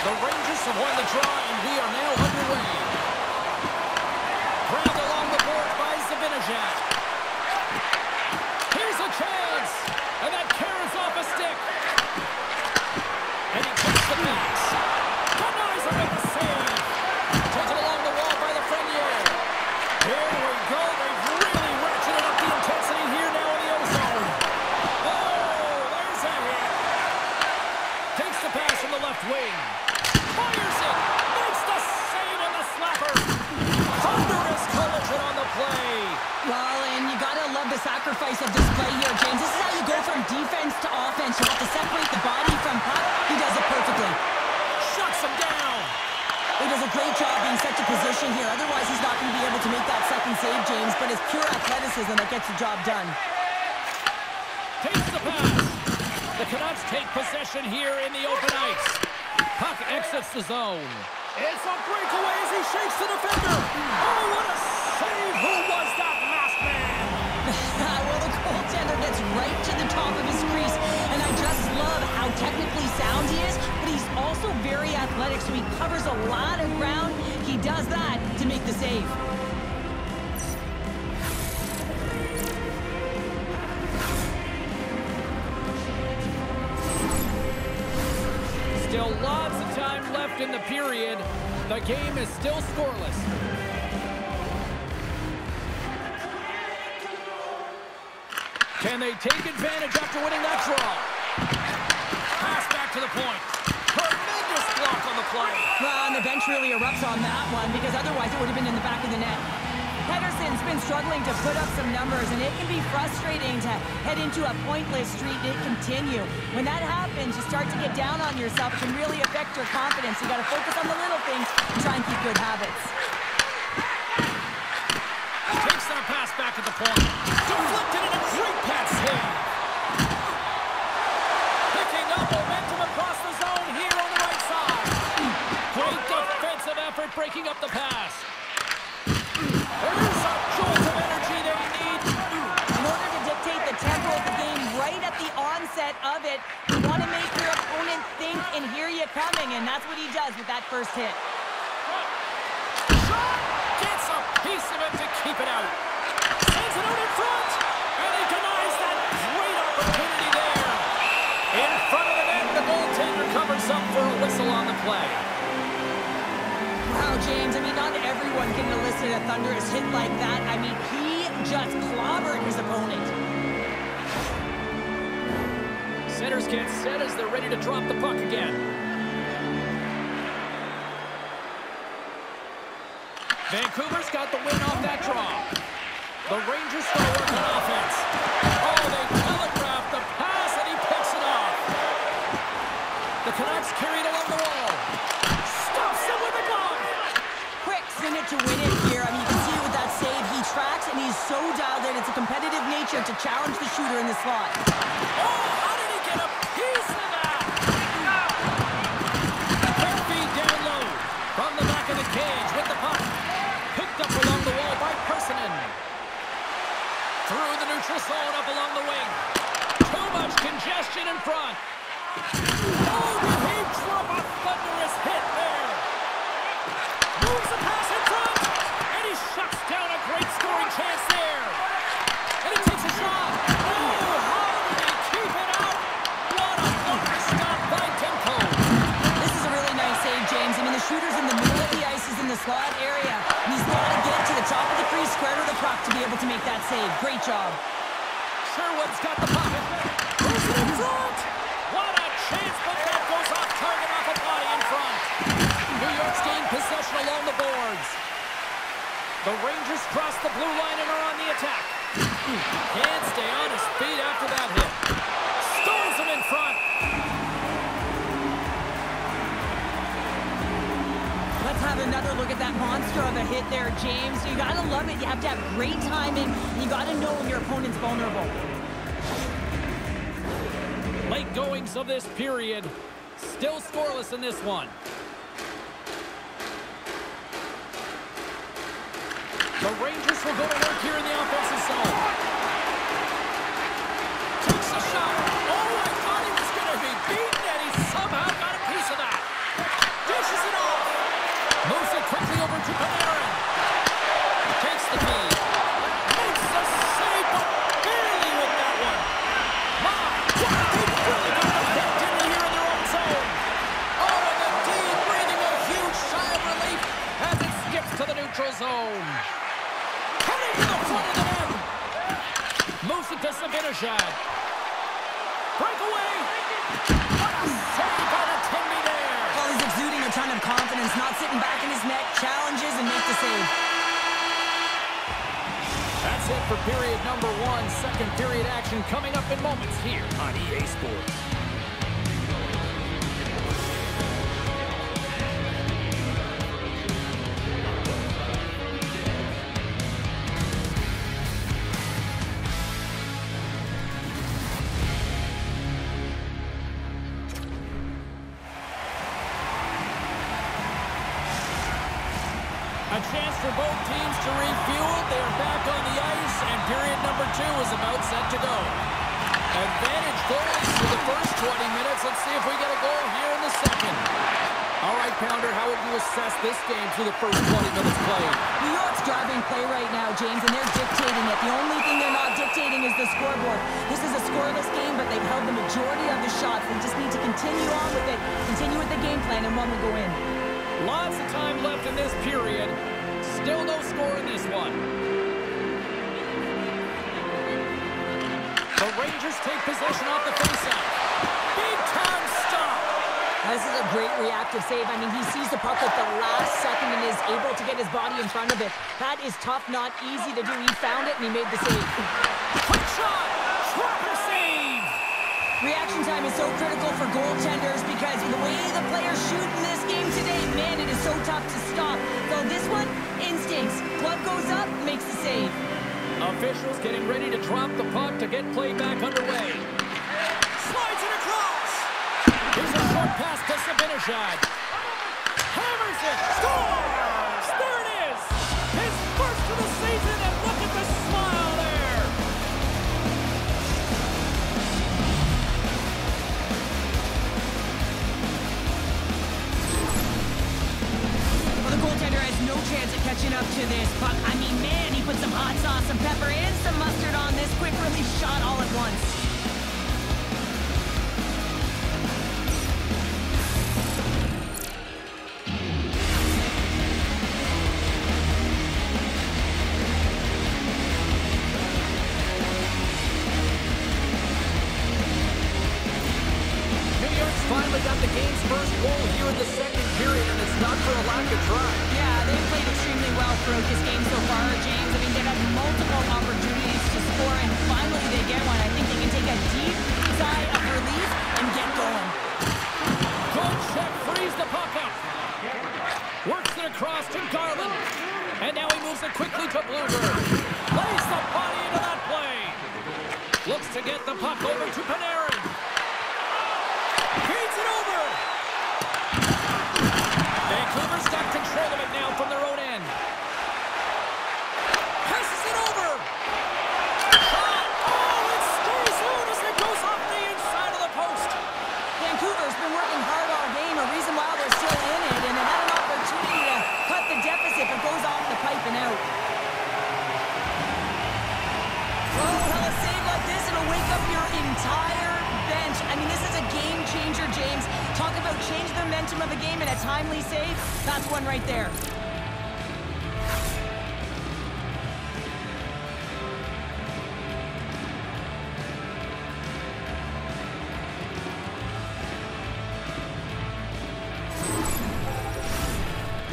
The Rangers have won the draw, and we are now underway. Grabbed along the board by Zibanejad. Here's a chance, and that carries off a stick. And he takes the pass. Denies him with the save. Taken along the wall by Lafreniere. Here we go. They've really ratcheted up the intensity here now in the O-zone. Oh, there's a hit. Takes the pass from the left wing. Fires it. Makes the save on the slapper. Thunderous collision on the play. Well, and you gotta love the sacrifice of this play here, James. This is how you go from defense to offense. You have to separate the body from puck. He does it perfectly. Shuts him down. He does a great job being set to position here. Otherwise, he's not going to be able to make that second save, James. But it's pure athleticism that gets the job done. Takes the pass. The Canucks take possession here in the open ice. Puck exits the zone. It's a breakaway as he shakes the defender. Oh, what a save. Who was that masked man? Well, the goaltender gets right to the top of his crease. And I just love how technically sound he is. But he's also very athletic, so he covers a lot of ground. He does that to make the save. Still lots of time left in the period. The game is still scoreless. Can they take advantage after winning that draw? Pass back to the point. Tremendous block on the play. Well, and the bench really erupts on that one because otherwise it would have been in the back of the net. Pedersen's been struggling to put up some numbers, and it can be frustrating to head into a pointless streak and continue. When that happens, you start to get down on yourself. It can really affect your confidence. You got to focus on the little things and try and keep good habits. Takes that pass back at the point. Deflected in a great pass save. Picking up momentum across the zone here on the right side. Great defensive effort breaking up the pass. There's a jolt of energy they need. In order to dictate the tempo of the game right at the onset of it, you want to make your opponent think and hear you coming, and that's what he does with that first hit. Shot! Gets a piece of it to keep it out. Sends it out in front, and he denies that great opportunity there. In front of the net, the goaltender covers up for a whistle on the play. Wow, James, I mean, not everyone can elicit a thunderous hit like that. I mean, he just clobbered his opponent. Centers get set as they're ready to drop the puck again. Vancouver's got the win off that draw. The Rangers start working offense. Oh, they telegraph the pass, and he picks it off. The Canucks carry it along the wall. Stops him with a glove. Quick minute to win it here. I mean, you can see with that save, he tracks, and he's so dialed in. It's a competitive nature to challenge the shooter in the slot. Oh, how did he get a piece of that? Quick feed down low. From the back of the cage with the puck. Picked up along the wall by Persinen. Through the neutral zone up along the wing. Too much congestion in front. Oh, did he drop a thunderous hit there? Moves the pass in front. And he shuts down a great scoring chance there. And he takes a shot. Oh, how did he keep it out? What a blocker stop by Demko. This is a really nice save, James. I mean, the shooter's in the middle of the ice, is in the slot area. And he's got to get to the top of the crease, square to the puck to be able to make that save. Great job. Sherwood's got the puck. Who's in front? What a chance, but that goes off target off a body in front. New York's gained possession along the boards. The Rangers cross the blue line and are on the attack. Can't stay on his feet after that hit. Stores him in front. Let's have another look at that monster of a hit there, James. You got to love it. You have to have great timing. And you got to know when your opponent's vulnerable. Late goings of this period. Still scoreless in this one. The Rangers will go to work here in the offensive zone. Takes a shot. Oh, I thought he was going to be beaten, and he somehow got a piece of that. zone. Heading to the front of the net. Moves it to Sabinashad. Breakaway. What a save by the Timmy there. Well, he's exuding a ton of confidence, not sitting back in his net, challenges and makes the save. That's it for period number 1. Second period action coming up in moments here on EA Sports. A chance for both teams to refuel. They are back on the ice, and period number 2 is about set to go. Advantage goalies for the first 20 minutes. Let's see if we get a goal here in the second. All right, Pounder, how would you assess this game through the first 20 minutes played? New York's driving play right now, James, and they're dictating it. The only thing they're not dictating is the scoreboard. This is a scoreless game, but they've held the majority of the shots. They just need to continue on with it, continue with the game plan, and one will go in. Lots of time left in this period. Still no score in this one. The Rangers take possession off the faceoff. Big time stop. This is a great reactive save. I mean, he sees the puck at the last second and is able to get his body in front of it. That is tough, not easy to do. He found it and he made the save. Quick shot. Trapper save. Reaction time is so critical for goaltenders because the way the players shoot in this game today, man, it is so tough to stop. So this one, instincts. Glove goes up, makes the save. Officials getting ready to drop the puck to get play back underway. Slides it across. Here's a short pass to Sabinashad. Hammers it. Scores! There it is. His first of the season, and look at the smile there. Well, the goaltender has no chance at catching up to this puck. I mean, man, he put some hot sauce, some pepper, and some mustard on this quick release shot all at once. New York's finally got the game's first goal here in the second period, and it's not for a lack of try. Yeah, they've played extremely well throughout this game so far, James. I mean, they've had multiple opportunities to score, and finally they get one. I think they can take a deep sigh of relief and get going. Good check, frees the puck up. Works it across to Garland. And now he moves it quickly to Bluebird. Plays the body into that play. Looks to get the puck over to Panarin. Feeds it over. Vancouver's got control of it now from their own end. Passes it over. Shot. Oh, it stays out as it goes off the inside of the post. Vancouver's been working hard all game, a reason why they're still in it, and they had an opportunity to cut the deficit, but goes off the pipe and out. Oh, hell, a save like this, it'll wake up your entire bench. I mean, this is a game changer, James. Talk about change the momentum of the game and a timely save. That's one right there.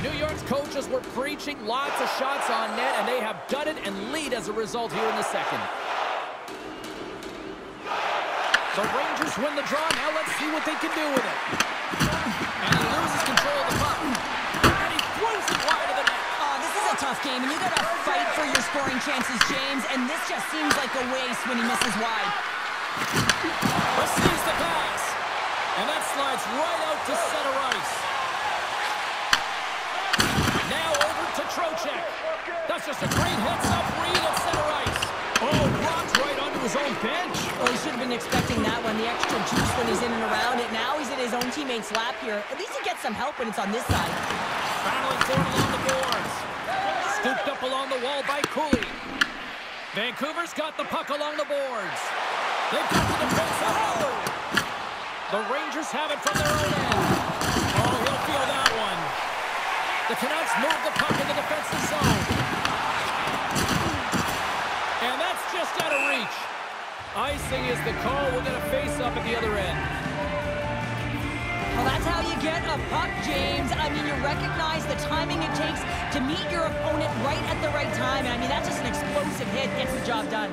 New York's coaches were preaching lots of shots on net, and they have done it and lead as a result here in the second. The Rangers win the draw. Now let's see what they can do with it. And he loses control of the puck. And he throws it wide of the net. Oh, this is a tough game, and you got to fight for your scoring chances, James, and this just seems like a waste when he misses wide. Receives the pass. And that slides right out to center ice. Now over to Trocheck. That's just a great heads-up read at center ice. Oh, blocked right onto his own bench. Well, he should have been expecting that one, the extra juice when he's in and around it. Now he's at his own teammate's lap here. At least he gets some help when it's on this side. Battling for it along the boards. Scooped up along the wall by Cooley. Vancouver's got the puck along the boards. They've got the defense. Oh! The Rangers have it from their own end. Oh, he'll feel that one. The Canucks move the puck in the defensive zone. And that's just out of reach. Icing is the call. We'll get a face-up at the other end. Well, that's how you get a puck, James. I mean, you recognize the timing it takes to meet your opponent right at the right time. And I mean, that's just an explosive hit. Gets the job done.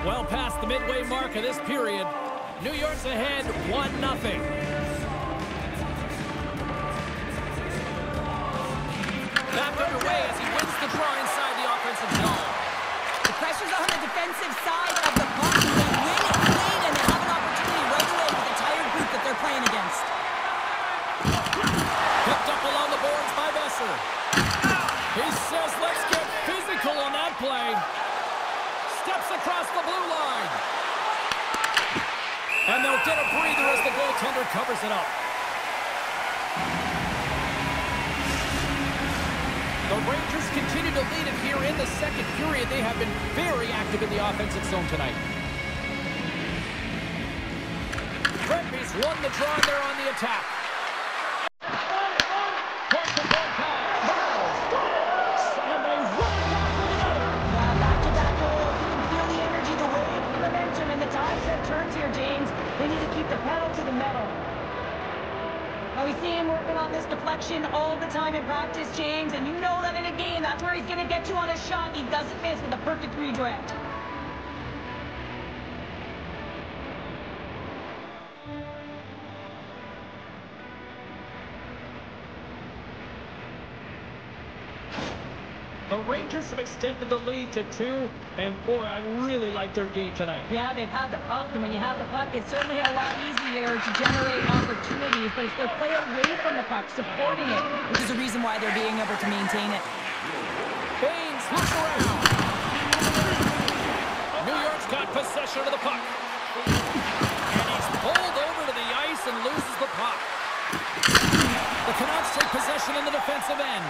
Well past the midway mark of this period. New York's ahead 1-0. Back underway as he wins the draw inside the offensive zone. The pressure's on the defensive side of the puck. They win it clean, and they have an opportunity right away with the tired group that they're playing against. Picked up along the boards by Besser. He says, let's get physical on that play. Steps across the blue line. And they'll get a breather as the goaltender covers it up. The Rangers continue to lead it here in the second period. They have been very active in the offensive zone tonight. Rempe's won the draw there on the attack. Back-to-back goals. You can feel the energy, the wave, the momentum, and the tide set turns here, James. They need to keep the pedal to the metal. Well, we see him working on this deflection all the time in practice, James, and you know that in a game, that's where he's going to get you on a shot. He doesn't miss with a perfect redirect. The Rangers have extended the lead to 2, and boy, I really like their game tonight. Yeah, they've had the puck, and when you have the puck, it's certainly a lot easier to generate opportunities, but it's their play away from the puck, supporting it, which is the reason why they're being able to maintain it. Baines looks around. New York's got possession of the puck. And he's pulled over to the ice and loses the puck. The Canucks take possession in the defensive end.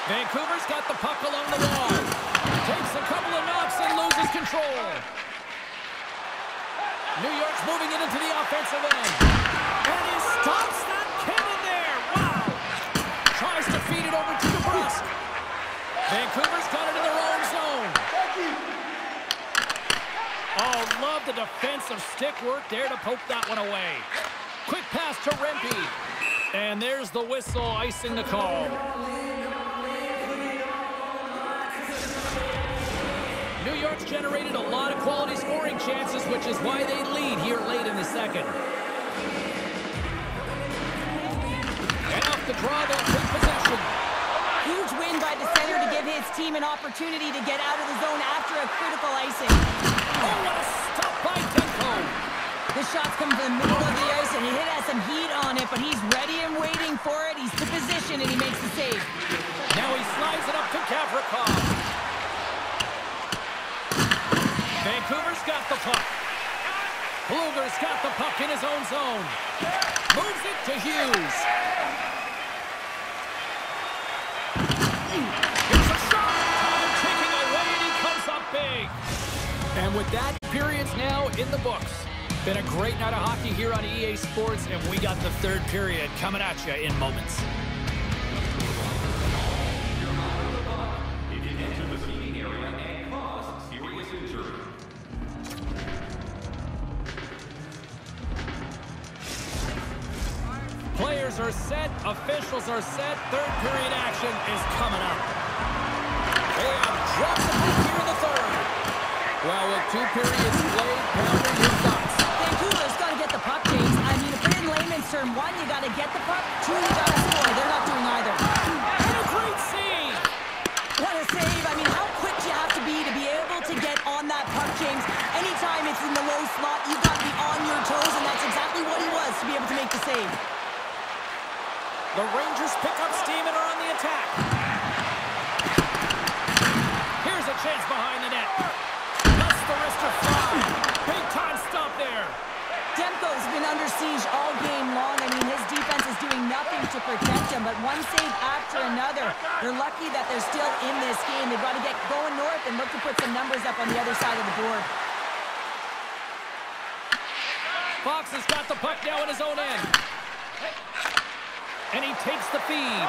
Vancouver's got the puck along the wall. Takes a couple of knocks and loses control. New York's moving it into the offensive end. And he stops that cannon there. Wow. Tries to feed it over to DeBrusque. Vancouver's got it in their own zone. Oh, love the defensive stick work there to poke that one away. Quick pass to Rempe. And there's the whistle icing the call. New York's generated a lot of quality scoring chances, which is why they lead here late in the second. And off the draw, they'll take possession. Huge win by the center to give his team an opportunity to get out of the zone after a critical icing. Oh, what a stop by Demko. The shots come from the middle of the ice, and he has some heat on it, but he's ready and waiting for it. He's to position, and he makes the save. Now he slides it up to Gavrikov. Vancouver's got the puck. Bluger's got the puck in his own zone. Moves it to Hughes. Here's a shot. Time ticking away, and he comes up big. And with that, period's now in the books. Been a great night of hockey here on EA Sports, and we got the third period coming at you in moments. Players are set, officials are set, third period action is coming up. They have dropped the puck here in the third. Well, with 2 periods played, Pounder, your thoughts? Vancouver's got to get the puck, James. I mean, to put it in layman's term, 1, you got to get the puck, 2, you got to score. They're not doing either. And a great save! What a save. I mean, how quick do you have to be able to get on that puck, James? Anytime it's in the low slot, you've got to be on your toes, and that's exactly what he was to be able to make the save. The Rangers pick up steam and are on the attack. Here's a chance behind the net. That's the wrister fly. Big time stop there. Demko's been under siege all game long. I mean, his defense is doing nothing to protect him, but one save after another. They're lucky that they're still in this game. They've got to get going north and look to put some numbers up on the other side of the board. Fox has got the puck now in his own end. And he takes the feed.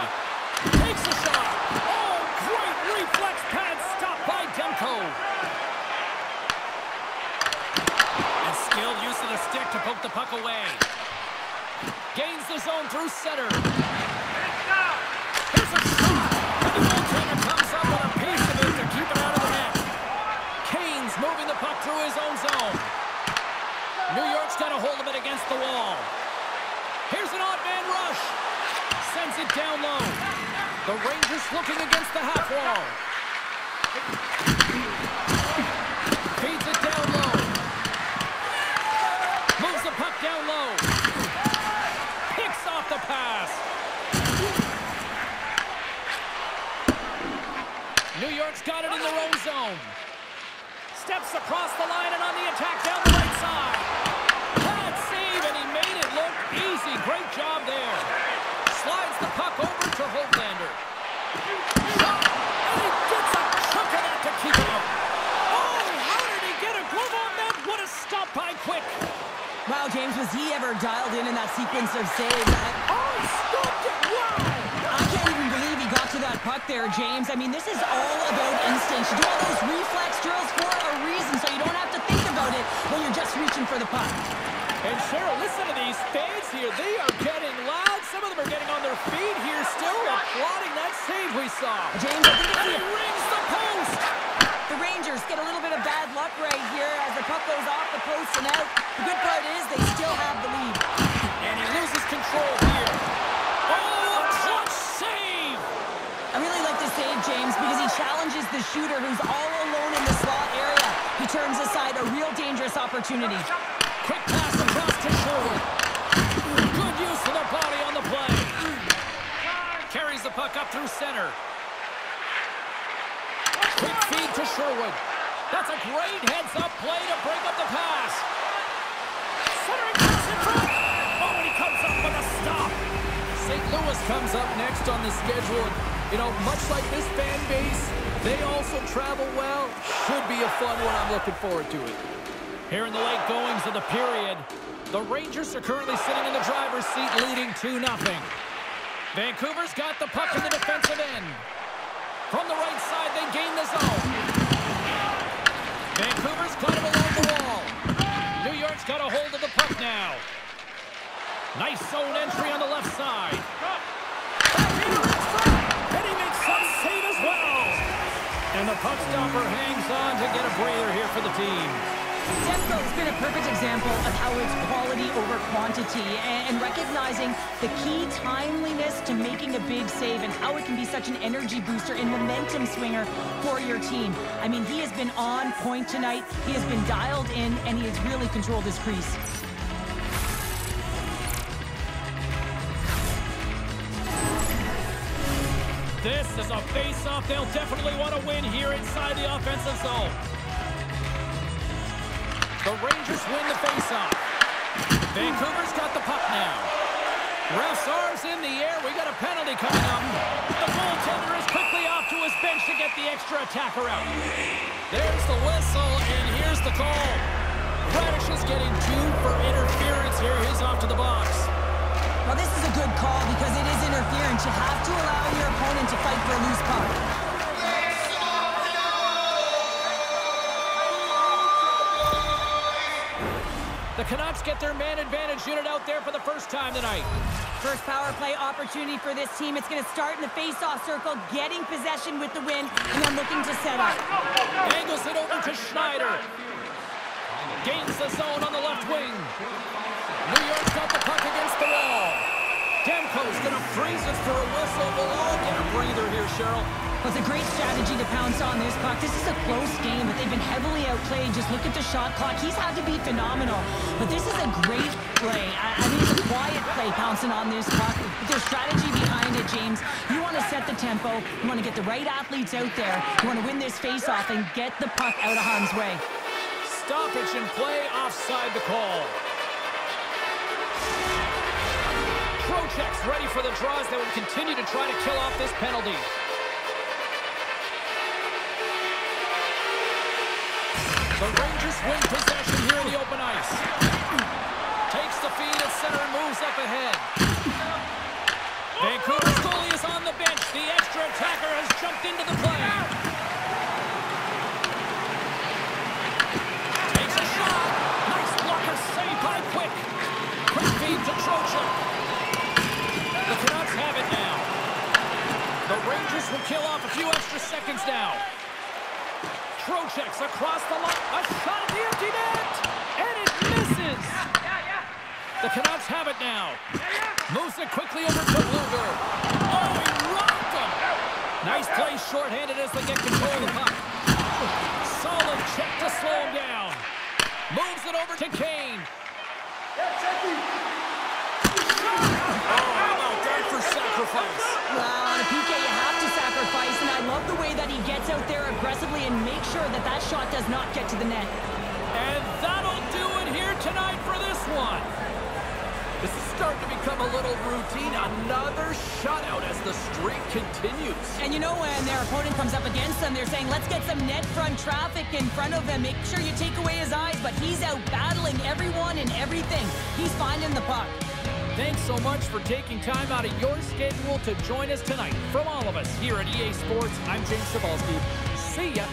Takes a shot. Oh, great reflex pad stopped by Demko. And skilled use of the stick to poke the puck away. Gains the zone through center. Here's a shot. And the goaltender comes up with a piece of it to keep it out of the net. Kane's moving the puck through his own zone. New York's got a hold of it against the wall. Here's an odd man rush. Sends it down low. The Rangers looking against the half wall. Feeds it down low. Moves the puck down low. Picks off the pass. New York's got it in their own zone. Steps across the line and on the attack down the right side. Bad save, and he made it look easy. Great job there. Slides the puck over to Hoglander. Shot, and he gets a chunk of that to keep it out. Oh, how did he get a glove on that? What a stop by Quick. Wow, James, was he ever dialed in that sequence of saves? Oh, he stopped it. Wow. I can't even believe he got to that puck there, James. I mean, this is all about instinct. You do all those reflex drills for a reason, so you don't have to think about it when you're just reaching for the puck. And Cheryl, listen to these fans here. They are getting loud. Some of them are getting on their feet here, still applauding that save we saw. James, I think and he rings the post. The Rangers get a little bit of bad luck right here as the puck goes off the post and out. The good part is they still have the lead. And he loses control here. Oh, a clutch save! I really like this save, James, because he challenges the shooter who's all alone in the slot area. He turns aside a real dangerous opportunity. Quick pass across to Sherwood. Good use of the body on the play. Carries the puck up through center. Quick feed to Sherwood. That's a great heads-up play to break up the pass. Centering pass in front. Oh, and he comes up with a stop. St. Louis comes up next on the schedule. You know, much like this fan base, they also travel well. Should be a fun one. I'm looking forward to it. Here in the late goings of the period, the Rangers are currently sitting in the driver's seat leading 2-0. Vancouver's got the puck in the defensive end. From the right side, they gain the zone. Vancouver's got him along the wall. New York's got a hold of the puck now. Nice zone entry on the left side. And he makes some save as well. And the puck stopper hangs on to get a breather here for the team. Demko has been a perfect example of how it's quality over quantity and recognizing the key timeliness to making a big save and how it can be such an energy booster and momentum swinger for your team. I mean, he has been on point tonight. He has been dialed in, and he has really controlled his crease. This is a face-off they'll definitely want to win here inside the offensive zone. The Rangers win the face-off. Vancouver's got the puck now. Ref's arms in the air. We got a penalty coming up. The goaltender is quickly off to his bench to get the extra attacker out. There's the whistle, and here's the call. Radish is getting 2 for interference here. He's off to the box. Well, this is a good call because it is interference. You have to allow your opponent to fight for a loose puck. The Canucks get their man advantage unit out there for the first time tonight. First power play opportunity for this team. It's going to start in the face-off circle, getting possession with the win, and then looking to set up. Angles it over to Schneider. Gains the zone on the left wing. New York's got the puck against the wall. Demko's going to freeze it for a whistle. We'll all get a breather here, Cheryl. Well, it's a great strategy to pounce on this puck. This is a close game, but they've been heavily outplayed. Just look at the shot clock. He's had to be phenomenal. But this is a great play. I mean, it's a quiet play pouncing on this puck. But there's strategy behind it, James. You want to set the tempo. You want to get the right athletes out there. You want to win this face-off and get the puck out of harm's way. Stoppage in play, offside the call. Trocheck's ready for the draws that would continue to try to kill off this penalty. The Rangers win possession here in the open ice. Takes the feed at center and moves up ahead. This will kill off a few extra seconds now. Trocheck's across the line. A shot at the empty net. And it misses. The Canucks have it now. Moves it quickly over to Luger. Oh, he rocked him. Nice play shorthanded as they get control of the puck. Solid check to slow him down. Moves it over to Kane. How about that for sacrifice? Well, on a PK, you have to sacrifice, and I love the way that he gets out there aggressively and makes sure that that shot does not get to the net. And that'll do it here tonight for this one. This is starting to become a little routine. Another shutout as the streak continues. And you know, when their opponent comes up against them, they're saying, let's get some net front traffic in front of him. Make sure you take away his eyes, but he's out battling everyone and everything. He's finding the puck. Thanks so much for taking time out of your schedule to join us tonight. From all of us here at EA Sports, I'm James Cebulski. See ya.